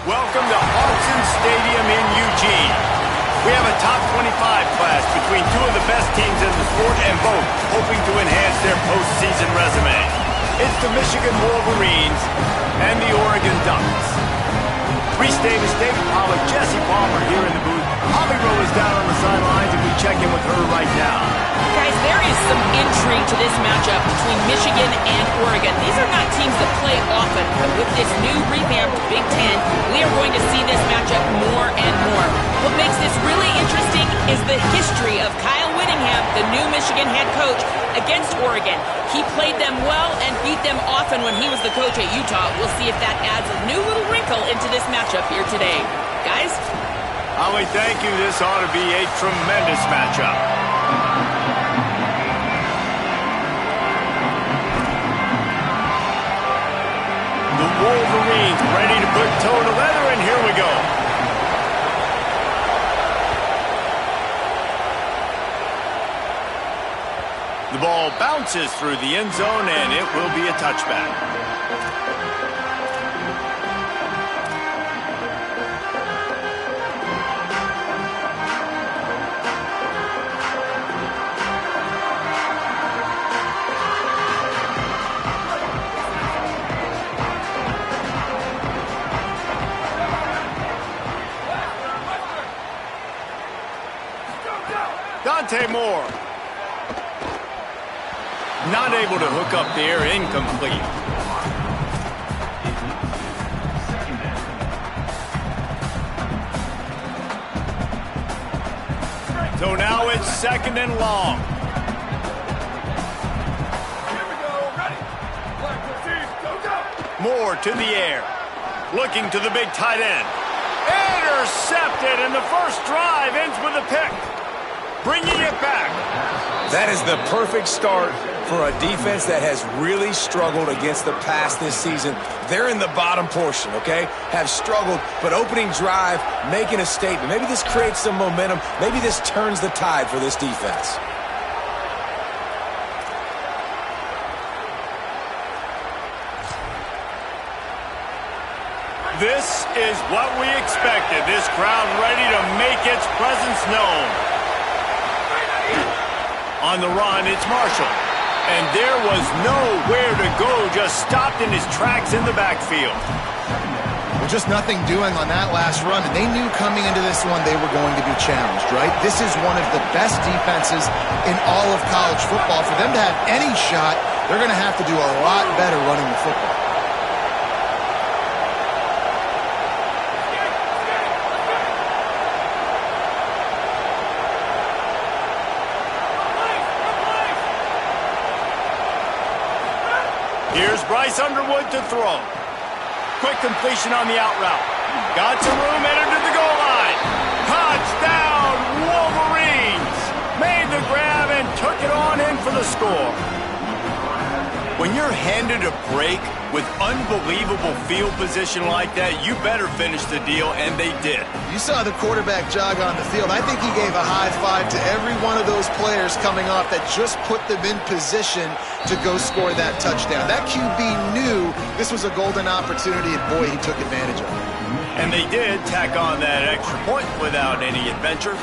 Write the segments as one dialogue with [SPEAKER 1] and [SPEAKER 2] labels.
[SPEAKER 1] Welcome to Autzen Stadium in Eugene. We have a top 25 class between two of the best teams in the sport and both hoping to enhance their postseason resume. It's the Michigan Wolverines and the Oregon Ducks. Reese Davis, David Pollack, Jesse Palmer here in the booth. Holly Rowe is down on the sidelines and we check in with her right now.
[SPEAKER 2] Guys, there is some intrigue to this matchup between Michigan and Oregon. These are not teams that play often, but with this new revamped Big Ten, we are going to see this matchup more and more. What makes this really interesting is the history of Kyle Whittingham, the new Michigan head coach, against Oregon. He played them well and beat them often when he was the coach at Utah. We'll see if that adds a new little wrinkle into this matchup here today. Guys?
[SPEAKER 1] Holly, thank you. This ought to be a tremendous matchup. The Wolverines ready to put toe to leather, and here we go. The ball bounces through the end zone, and it will be a touchback. Moore. Not able to hook up there, incomplete. So now it's second and long.
[SPEAKER 3] Here we go, ready. Black proceed, go.
[SPEAKER 1] Moore to the air. Looking to the big tight end. Intercepted, and the first drive ends with a pick. Bringing it back.
[SPEAKER 4] That is the perfect start for a defense that has really struggled against the pass this season. They're in the bottom portion, okay? Have struggled, but opening drive, making a statement. Maybe this creates some momentum. Maybe this turns the tide for this defense.
[SPEAKER 1] This is what we expected. This crowd ready to make its presence known. On the run, it's Marshall. And there was nowhere to go, just stopped in his tracks in the backfield.
[SPEAKER 5] Well, just nothing doing on that last run, and they knew coming into this one they were going to be challenged, right? This is one of the best defenses in all of college football. For them to have any shot, they're going to have to do a lot better running the football.
[SPEAKER 1] Here's Bryce Underwood to throw. Quick completion on the out route. Got some room, entered to the goal line. Touchdown, Wolverines! Made the grab and took it on in for the score. When you're handed a break with unbelievable field position like that, you better finish the deal, and they did.
[SPEAKER 5] You saw the quarterback jog on the field. I think he gave a high five to every one of those players coming off that just put them in position to go score that touchdown. That QB knew this was a golden opportunity, and boy, he took advantage of it.
[SPEAKER 1] And they did tack on that extra point without any adventure.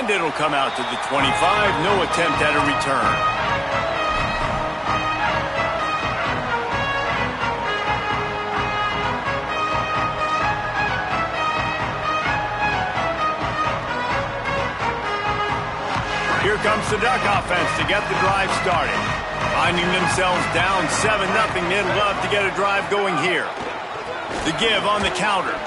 [SPEAKER 1] And it'll come out to the 25. No attempt at a return. Here comes the Duck offense to get the drive started. Finding themselves down 7-0, they'd love to get a drive going here. The give on the counter.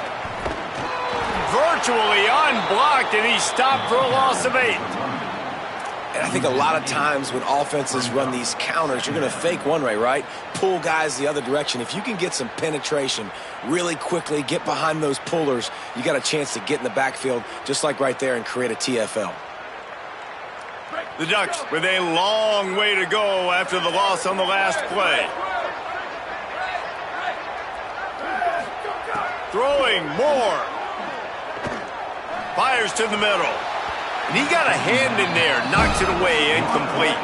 [SPEAKER 1] Virtually unblocked, and he stopped for a loss of 8.
[SPEAKER 4] And I think a lot of times when offenses run these counters, you're going to fake one way, right? Pull guys the other direction. If you can get some penetration really quickly, get behind those pullers, you got a chance to get in the backfield just like right there and create a TFL.
[SPEAKER 3] Break.
[SPEAKER 1] The Ducks with a long way to go after the loss on the last play. Throwing more. Fires to the middle. And he got a hand in there. Knocks it away. Incomplete.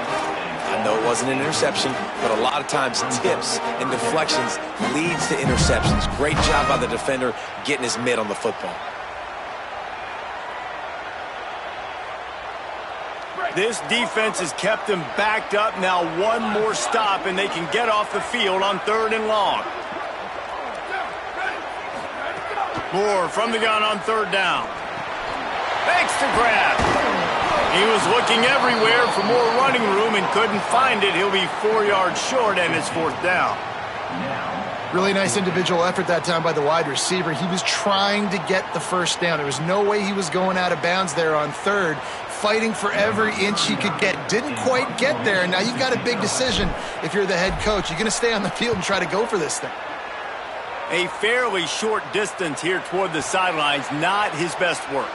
[SPEAKER 4] I know it wasn't an interception, but a lot of times tips and deflections leads to interceptions. Great job by the defender getting his mitt on the football.
[SPEAKER 1] This defense has kept them backed up. Now one more stop, and they can get off the field on 3rd and long. Moore from the gun on 3rd down. Makes the grab. He was looking everywhere for more running room and couldn't find it. He'll be 4 yards short, and it's 4th down.
[SPEAKER 5] Really nice individual effort that time by the wide receiver. He was trying to get the first down. There was no way he was going out of bounds there on 3rd. Fighting for every inch he could get. Didn't quite get there. Now you've got a big decision if you're the head coach. You're going to stay on the field and try to go for this thing.
[SPEAKER 1] A fairly short distance here toward the sidelines. Not his best work.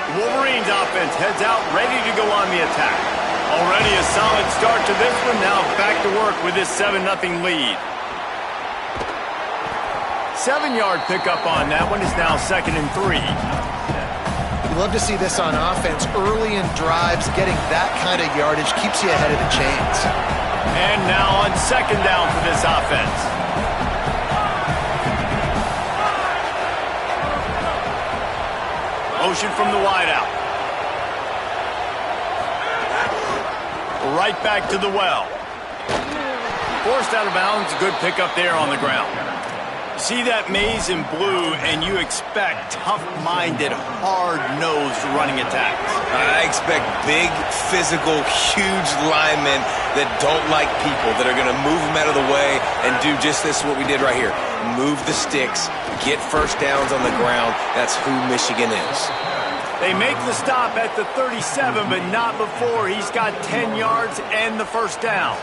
[SPEAKER 1] The Wolverines offense heads out ready to go on the attack. Already a solid start to this one. Now back to work with this 7-0 lead. 7-yard pickup on that one is now 2nd and 3.
[SPEAKER 5] You love to see this on offense. Early in drives, getting that kind of yardage keeps you ahead of the chains.
[SPEAKER 1] And now on 2nd down for this offense. Motion from the wideout. Right back to the well. Forced out of bounds. Good pickup there on the ground. See that maze in blue, and you expect tough-minded, hard-nosed running attacks.
[SPEAKER 4] I expect big, physical, huge linemen that don't like people, that are going to move them out of the way and do just this, what we did right here. Move the sticks, get first downs on the ground. That's who Michigan is.
[SPEAKER 1] They make the stop at the 37, but not before he's got 10 yards and the first down.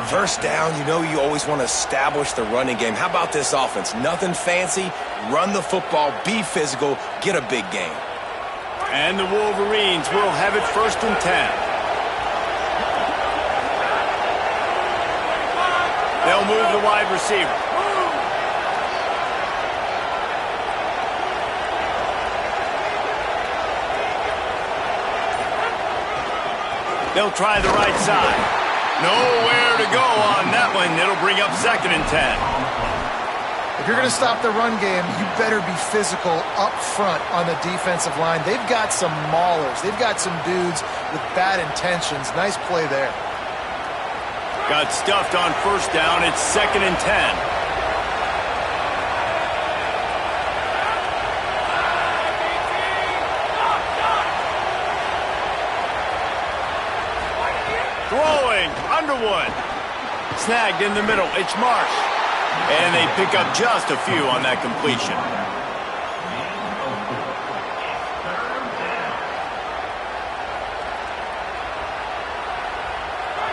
[SPEAKER 4] First down, you know you always want to establish the running game. How about this offense? Nothing fancy. Run the football, be physical, get a big gain.
[SPEAKER 1] And the Wolverines will have it 1st and 10. They'll move the wide receiver. They'll try the right side. Nowhere to go on that one. It'll bring up 2nd and 10.
[SPEAKER 5] If you're going to stop the run game, you better be physical up front on the defensive line. They've got some maulers. They've got some dudes with bad intentions. Nice play there.
[SPEAKER 1] Got stuffed on 1st down. It's 2nd and 10. Throwing, Underwood. Snagged in the middle, it's Marsh. And they pick up just a few on that completion.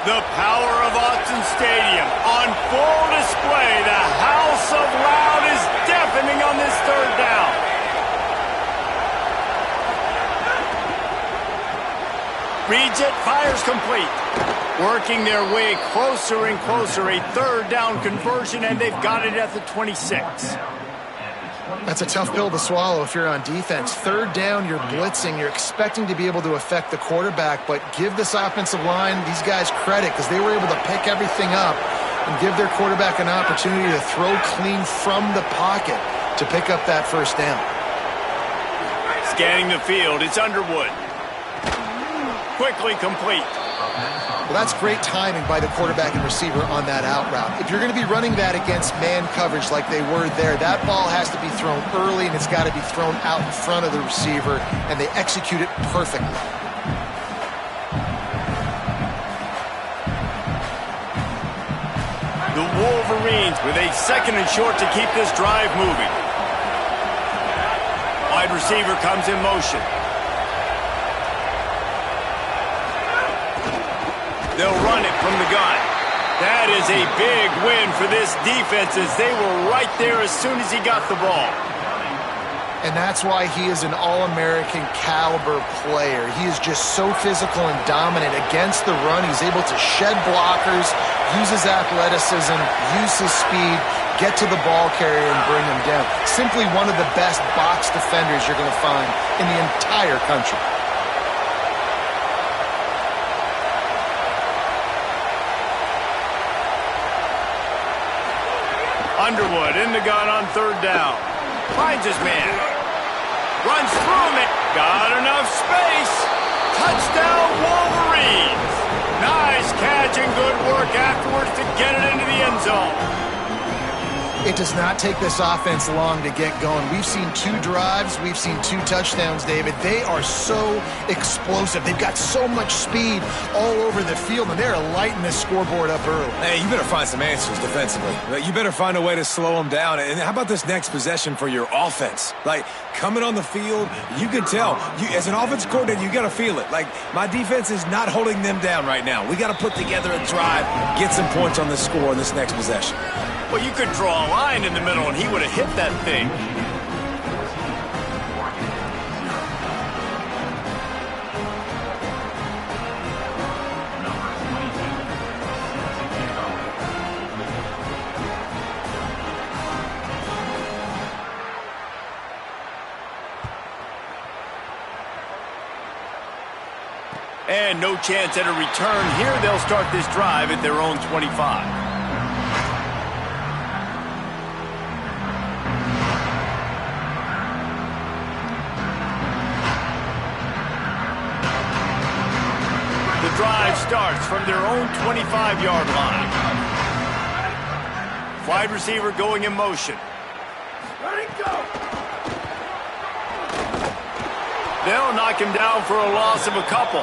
[SPEAKER 1] The power of Autzen Stadium on full display. The house of loud is deafening on this 3rd down. Reads it, fires complete. Working their way closer and closer. A 3rd down conversion, and they've got it at the 26.
[SPEAKER 5] That's a tough pill to swallow if you're on defense. 3rd down, you're blitzing. You're expecting to be able to affect the quarterback, but give this offensive line, these guys, credit because they were able to pick everything up and give their quarterback an opportunity to throw clean from the pocket to pick up that 1st down.
[SPEAKER 1] Scanning the field, it's Underwood. Quickly complete.
[SPEAKER 5] Well, that's great timing by the quarterback and receiver on that out route. If you're going to be running that against man coverage like they were there, that ball has to be thrown early, and it's got to be thrown out in front of the receiver, and they execute it perfectly.
[SPEAKER 1] The Wolverines with a 2nd and short to keep this drive moving. Wide receiver comes in motion. They'll run it from the gun. That is a big win for this defense as they were right there as soon as he got the ball.
[SPEAKER 5] And that's why he is an All-American caliber player. He is just so physical and dominant against the run. He's able to shed blockers, use his athleticism, use his speed, get to the ball carrier and bring him down. Simply one of the best box defenders you're going to find in the entire country.
[SPEAKER 1] Underwood in the gun on third down. Finds his man. Runs through him. Got enough space. Touchdown, Wolverines. Nice catch and good work afterwards to get it into the end zone.
[SPEAKER 5] It does not take this offense long to get going. We've seen 2 drives. We've seen 2 touchdowns, David. They are so explosive. They've got so much speed all over the field, and they're lighting this scoreboard up early.
[SPEAKER 4] Hey, you better find some answers defensively. You better find a way to slow them down. And how about this next possession for your offense? Like, coming on the field, you can tell. As an offense coordinator, you got to feel it. Like, my defense is not holding them down right now. We got to put together a drive, get some points on the score in this next possession.
[SPEAKER 1] Well, you could draw a line in the middle, and he would have hit that thing. And no chance at a return here. They'll start this drive at their own 25. Drive starts from their own 25-yard line. Wide receiver going in motion.
[SPEAKER 3] Ready, go!
[SPEAKER 1] They'll knock him down for a loss of a couple.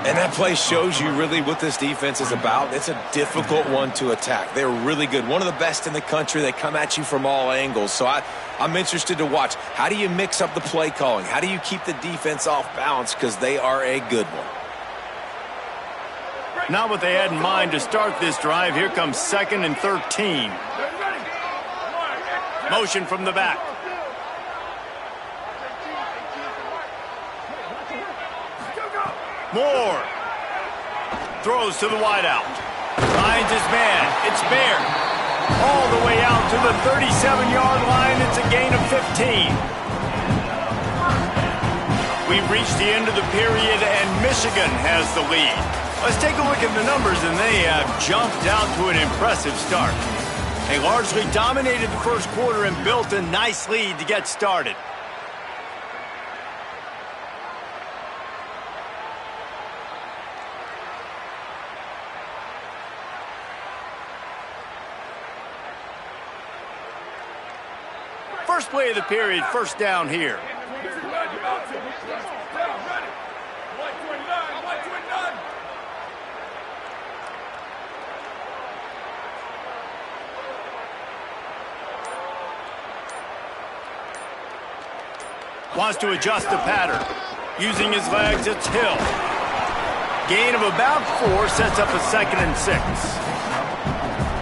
[SPEAKER 4] And that play shows you really what this defense is about. It's a difficult one to attack. They're really good. One of the best in the country. They come at you from all angles. So I'm interested to watch. How do you mix up the play calling? How do you keep the defense off balance? Because they are a good one.
[SPEAKER 1] Not what they had in mind to start this drive. Here comes 2nd and 13. Motion from the back. Moore throws to the wideout. Finds his man. It's Baird. All the way out to the 37-yard line. It's a gain of 15. We've reached the end of the period, and Michigan has the lead. Let's take a look at the numbers, and they have jumped out to an impressive start. They largely dominated the first quarter and built a nice lead to get started. First play of the period, first down here. Wants to adjust the pattern. Using his legs, it's Hill. Gain of about 4 sets up a 2nd and 6.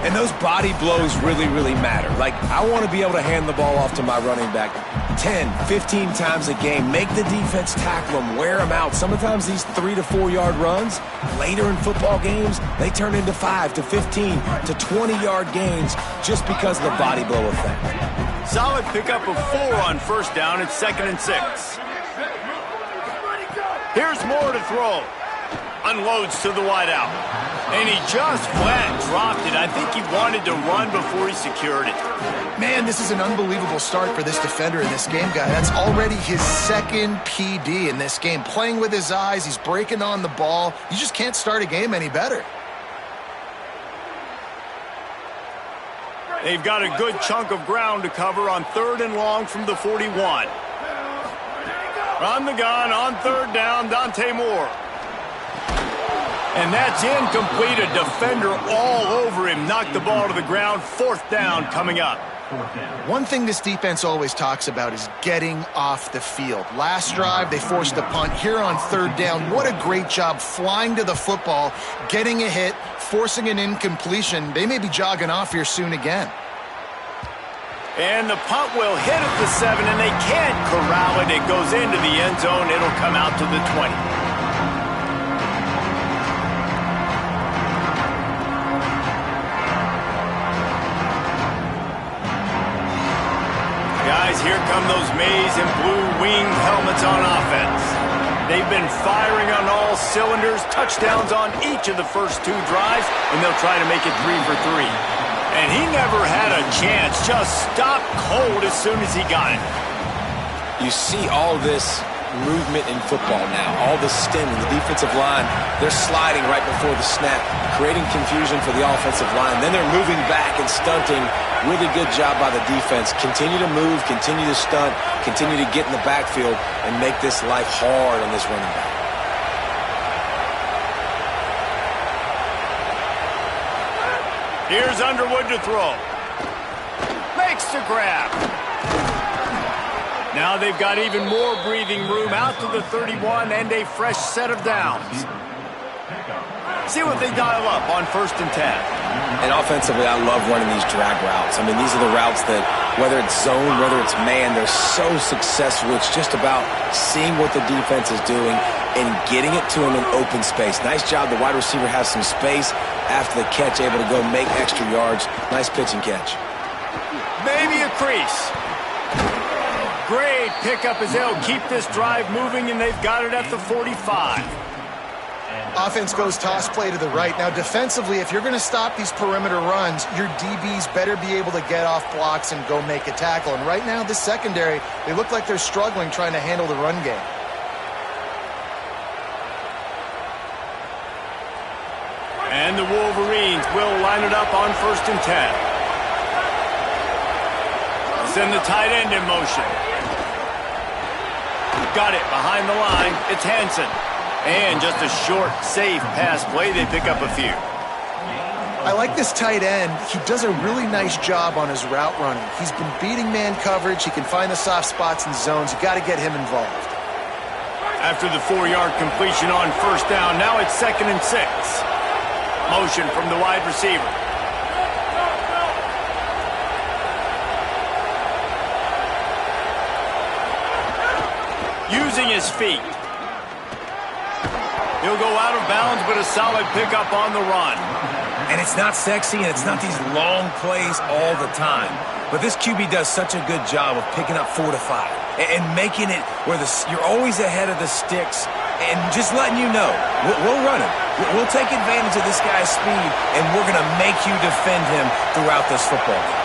[SPEAKER 4] And those body blows really, really matter. Like, I want to be able to hand the ball off to my running back 10, 15 times a game. Make the defense tackle them, wear them out. Sometimes these 3 to 4 yard runs, later in football games, they turn into 5 to 15 to 20-yard gains just because of the body blow effect.
[SPEAKER 1] Solid pickup of 4 on first down. It's 2nd and 6. Here's Moore to throw. Unloads to the wideout. And he just flat dropped it. I think he wanted to run before he secured it.
[SPEAKER 5] Man, this is an unbelievable start for this defender in this game, guy. That's already his 2nd PD in this game. Playing with his eyes, he's breaking on the ball. You just can't start a game any better.
[SPEAKER 1] They've got a good chunk of ground to cover on 3rd and long from the 41. On the gun, on 3rd down, Dante Moore. And that's incomplete. A defender all over him. Knocked the ball to the ground. 4th down coming up.
[SPEAKER 5] One thing this defense always talks about is getting off the field. Last drive, they forced a punt. Here on 3rd down, what a great job flying to the football, getting a hit, forcing an incompletion. They may be jogging off here soon again.
[SPEAKER 1] And the punt will hit at the 7, and they can't corral it. It goes into the end zone. It'll come out to the 20. Guys, here come those maize and blue winged helmets on offense. They've been firing on all cylinders, touchdowns on each of the first 2 drives, and they'll try to make it 3 for 3. And he never had a chance, just stopped cold as soon as he got it.
[SPEAKER 4] You see all this movement in football now, all the stemming, the defensive line, they're sliding right before the snap, creating confusion for the offensive line. Then they're moving back and stunting. Really good job by the defense. Continue to move, continue to stunt, continue to get in the backfield and make this life hard on this running back.
[SPEAKER 1] Here's Underwood to throw. Makes the grab. Now they've got even more breathing room out to the 31 and a fresh set of downs. See what they dial up on 1st and 10.
[SPEAKER 4] And offensively, I love running these drag routes. I mean, these are the routes that, whether it's zone, whether it's man, they're so successful. It's just about seeing what the defense is doing and getting it to him in open space. Nice job. The wide receiver has some space after the catch, able to go make extra yards. Nice pitch and catch.
[SPEAKER 1] Maybe a crease. Great pickup as they'll keep this drive moving, and they've got it at the 45.
[SPEAKER 5] Offense goes toss play to the right. Now, defensively, if you're going to stop these perimeter runs, your DBs better be able to get off blocks and go make a tackle. And right now, this secondary, they look like they're struggling trying to handle the run game.
[SPEAKER 1] And the Wolverines will line it up on 1st and 10. Send the tight end in motion. Got it behind the line. It's Hansen. And just a short, safe pass play. They pick up a few.
[SPEAKER 5] I like this tight end. He does a really nice job on his route running. He's been beating man coverage. He can find the soft spots and zones. You got to get him involved.
[SPEAKER 1] After the 4-yard completion on 1st down, now it's 2nd and 6. Motion from the wide receiver. Using his feet. He'll go out of bounds, but a solid pickup on the run.
[SPEAKER 6] And it's not sexy, and it's not these long plays all the time. But this QB does such a good job of picking up 4 to 5 and making it where you're always ahead of the sticks and just letting you know, we'll run him. We'll take advantage of this guy's speed, and we're going to make you defend him throughout this football game.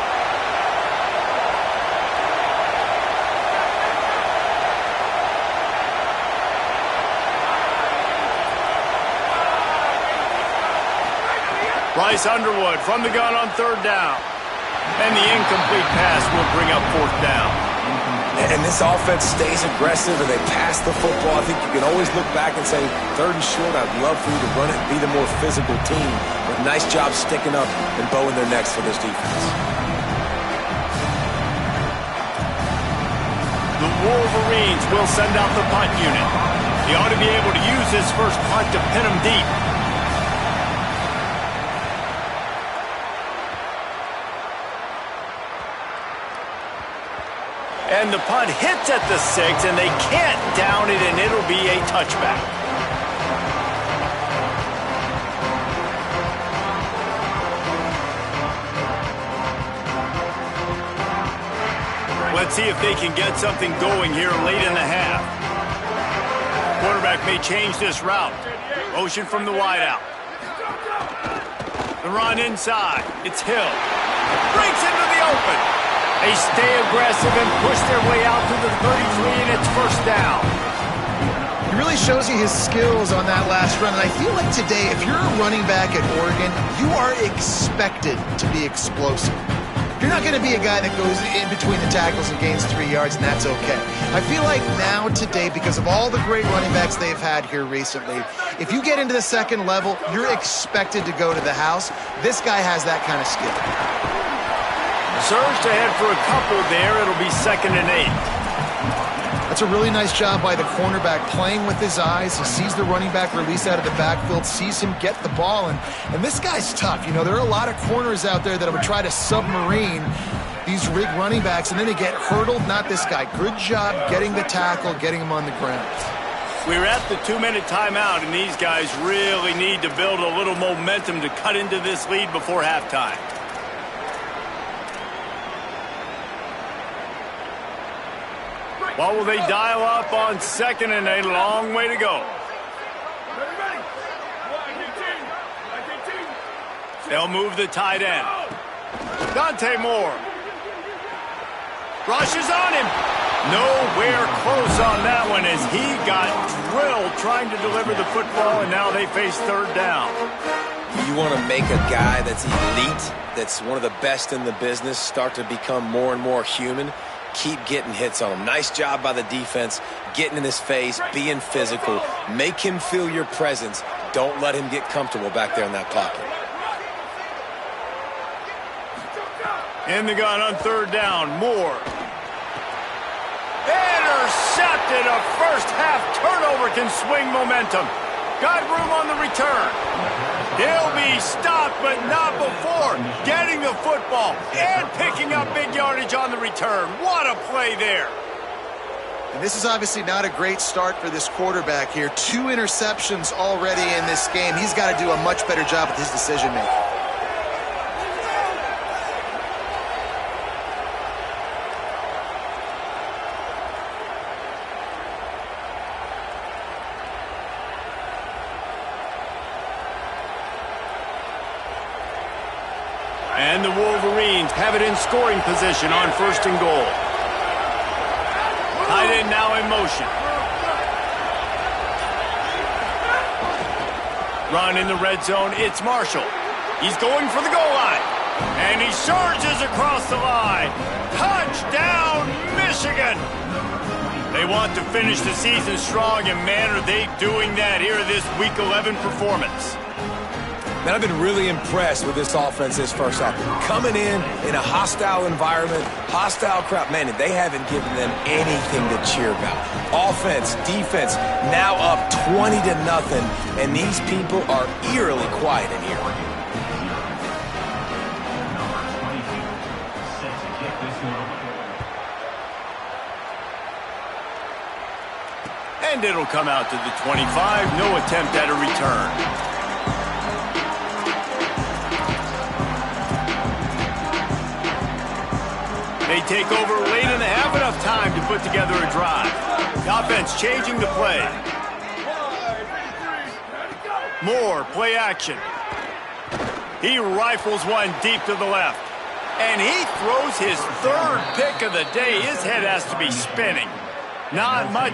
[SPEAKER 1] Bryce Underwood from the gun on 3rd down. And the incomplete pass will bring up 4th down.
[SPEAKER 4] And this offense stays aggressive and they pass the football. I think you can always look back and say, 3rd and short, I'd love for you to run it and be the more physical team. But nice job sticking up and bowing their necks for this defense.
[SPEAKER 1] The Wolverines will send out the punt unit. They ought to be able to use this first punt to pin them deep. And the punt hits at the 6, and they can't down it, and it'll be a touchback. Let's see if they can get something going here late in the half. Quarterback may change this route. Motion from the wideout. The run inside. It's Hill. Breaks into the open. They stay aggressive and push their way out to the 33, and it's 1st down.
[SPEAKER 5] He really shows you his skills on that last run. And I feel like today, if you're a running back at Oregon, you are expected to be explosive. You're not going to be a guy that goes in between the tackles and gains 3 yards, and that's okay. I feel like now today, because of all the great running backs they've had here recently, if you get into the 2nd level, you're expected to go to the house. This guy has that kind of skill.
[SPEAKER 1] Surged ahead for a couple there. It'll be 2nd and 8.
[SPEAKER 5] That's a really nice job by the cornerback, playing with his eyes. He sees the running back release out of the backfield, sees him get the ball, and this guy's tough. You know, there are a lot of corners out there that would try to submarine these rig running backs, and then they get hurdled. Not this guy. Good job getting the tackle, getting him on the ground.
[SPEAKER 1] We're at the 2-minute timeout, and these guys really need to build a little momentum to cut into this lead before halftime. What will they dial up on second and a long way to go? They'll move the tight end. Dante Moore. Rushes on him. Nowhere close on that one as he got drilled trying to deliver the football, and now they face third down.
[SPEAKER 4] You want to make a guy that's elite, that's one of the best in the business, start to become more and more human. Keep getting hits on him. Nice job by the defense, getting in his face, being physical. Make him feel your presence. Don't let him get comfortable back there in that pocket.
[SPEAKER 1] In the gun on third down, Moore. Intercepted. A first-half turnover can swing momentum. Got room on the return. He'll be stopped, but not before getting the football and picking up big yardage on the return. What a play there.
[SPEAKER 5] And this is obviously not a great start for this quarterback here. 2 interceptions already in this game. He's got to do a much better job with his decision-making.
[SPEAKER 1] And the Wolverines have it in scoring position on first and goal. Tight end now in motion. Run in the red zone, it's Marshall. He's going for the goal line. And he surges across the line. Touchdown, Michigan! They want to finish the season strong, and man, are they doing that here this Week 11 performance.
[SPEAKER 4] Man, I've been really impressed with this offense this first half. Coming in a hostile environment, hostile crowd, man, they haven't given them anything to cheer about. Offense, defense, now up 20-0, and these people are eerily quiet in here.
[SPEAKER 1] And it'll come out to the 25. No attempt at a return. They take over late in the half, enough time to put together a drive. The offense changing the play. Moore, play action. He rifles one deep to the left. And he throws his third pick of the day. His head has to be spinning. Not much